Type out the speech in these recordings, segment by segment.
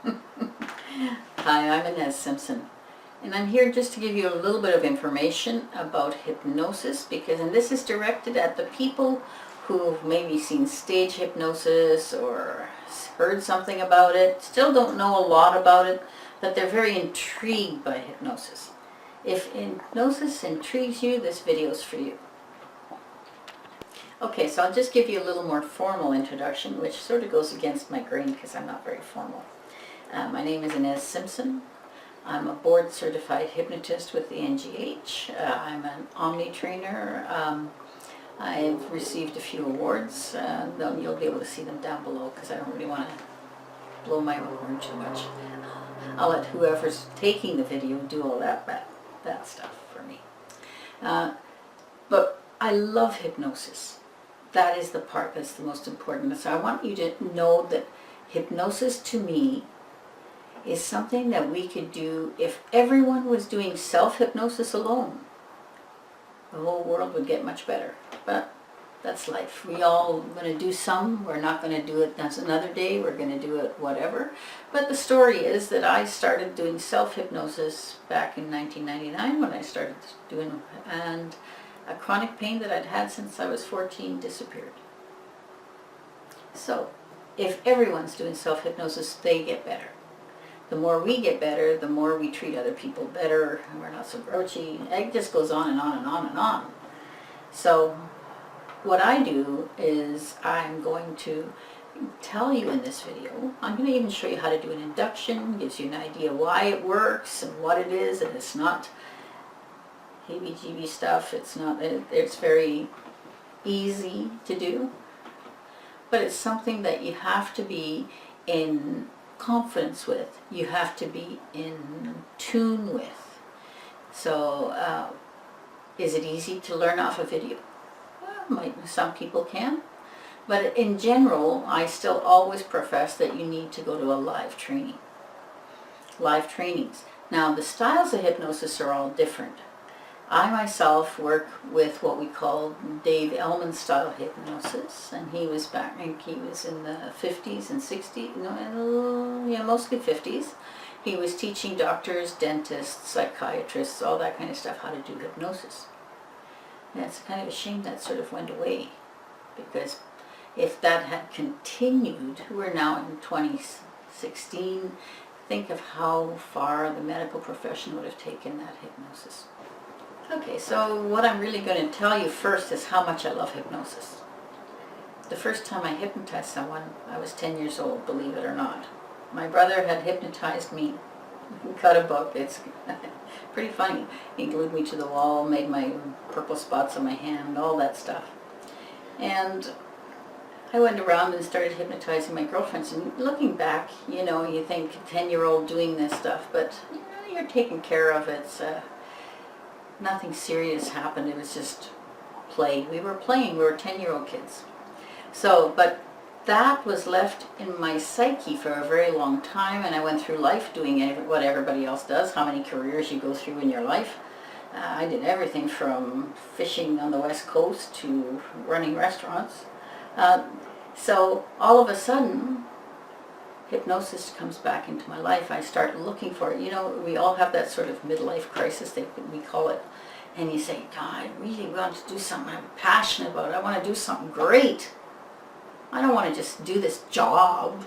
Hi, I'm Ines Simpson, and I'm here just to give you a little bit of information about hypnosis, and this is directed at the people who've maybe seen stage hypnosis or heard something about it, still don't know a lot about it, but they're very intrigued by hypnosis. If hypnosis intrigues you, this video is for you. Okay, so I'll just give you a little more formal introduction, which sort of goes against my grain because I'm not very formal. My name is Ines Simpson. I'm a board-certified hypnotist with the NGH. I'm an Omni trainer. I've received a few awards. You'll be able to see them down below because I don't really want to blow my own horn too much. I'll let whoever's taking the video do all that stuff for me. But I love hypnosis. That is the part that's the most important. So I want you to know that hypnosis to me is something that we could do if everyone was doing self-hypnosis alone. The whole world would get much better. But that's life. We all going to do some. We're not going to do it. That's another day. We're going to do it whatever. But the story is that I started doing self-hypnosis back in 1999 when I started doing, and a chronic pain that I'd had since I was 14 disappeared. So, if everyone's doing self-hypnosis, they get better. The more we get better, the more we treat other people better, and we're not so grouchy. It just goes on and on and on and on. So, what I do is I'm going to tell you in this video, I'm going to even show you how to do an induction, gives you an idea why it works and what it is, and it's not heebie-jeebie stuff. It's very easy to do, but it's something that you have to be in confidence with. You have to be in tune with. So, is it easy to learn off a video? Well, some people can, but in general, I still always profess that you need to go to a live training. Live trainings. Now, the styles of hypnosis are all different. I myself work with what we call Dave Ellman style hypnosis, and he was in the 50s and 60s, mostly 50s. He was teaching doctors, dentists, psychiatrists, all that kind of stuff how to do hypnosis. And it's kind of a shame that sort of went away, because if that had continued, we're now in 2016, think of how far the medical profession would have taken that hypnosis. Okay, so what I'm really going to tell you first is how much I love hypnosis. The first time I hypnotized someone, I was 10 years old, believe it or not. My brother had hypnotized me, cut a book, it's pretty funny. He glued me to the wall, made my purple spots on my hand, all that stuff. And I went around and started hypnotizing my girlfriends, and looking back, you think 10-year-old doing this stuff, but you're taken care of. It's nothing serious happened. It was just play. We were playing. We were 10-year-old kids. So, but that was left in my psyche for a very long time, and I went through life doing what everybody else does, how many careers you go through in your life. I did everything from fishing on the West Coast to running restaurants. So all of a sudden, hypnosis comes back into my life. I start looking for it. We all have that sort of midlife crisis, we call it. And you say, God, I really want to do something I'm passionate about. I want to do something great. I don't want to just do this job.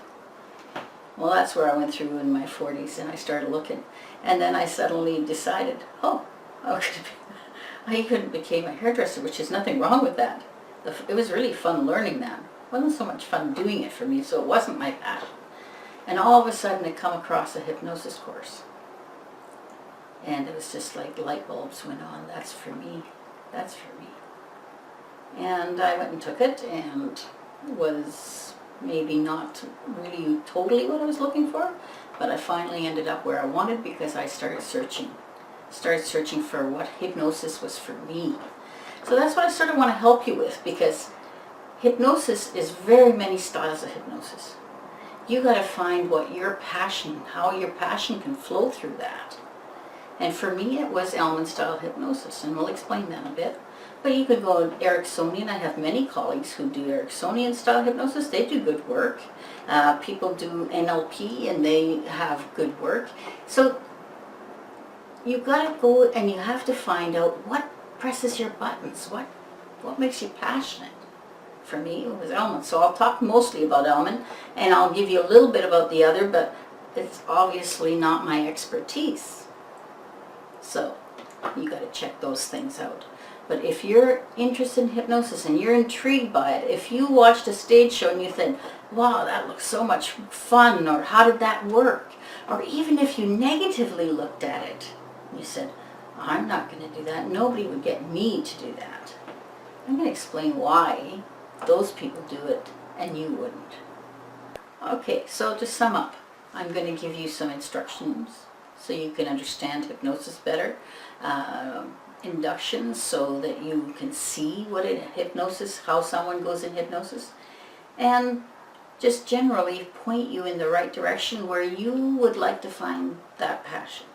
Well, that's where I went through in my 40s, and I started looking. And then I suddenly decided, I could become a hairdresser, which is nothing wrong with that. It was really fun learning that. It wasn't so much fun doing it for me, so it wasn't my passion. And all of a sudden I come across a hypnosis course. And it was just like light bulbs went on. That's for me. That's for me. And I went and took it, and was maybe not really totally what I was looking for, but I finally ended up where I wanted because I started searching for what hypnosis was for me. So that's what I sort of want to help you with, because hypnosis is very many styles of hypnosis. You got to find what your passion, how your passion can flow through that. And for me, it was Ellman style hypnosis, and we'll explain that a bit. But you could go Ericksonian. I have many colleagues who do Ericksonian style hypnosis. They do good work. People do NLP and they have good work. So you've got to go and you have to find out what presses your buttons, what makes you passionate. For me, it was Elman. So I'll talk mostly about Elman, and I'll give you a little bit about the other, but it's obviously not my expertise. So you got to check those things out. But if you're interested in hypnosis and you're intrigued by it, if you watched a stage show and you think, wow, that looks so much fun, or how did that work? Or even if you negatively looked at it, you said, I'm not going to do that. Nobody would get me to do that. I'm going to explain why those people do it and you wouldn't. Okay, so to sum up, I'm going to give you some instructions so you can understand hypnosis better. Inductions so that you can see what in hypnosis, how someone goes in hypnosis, and just generally point you in the right direction where you would like to find that passion.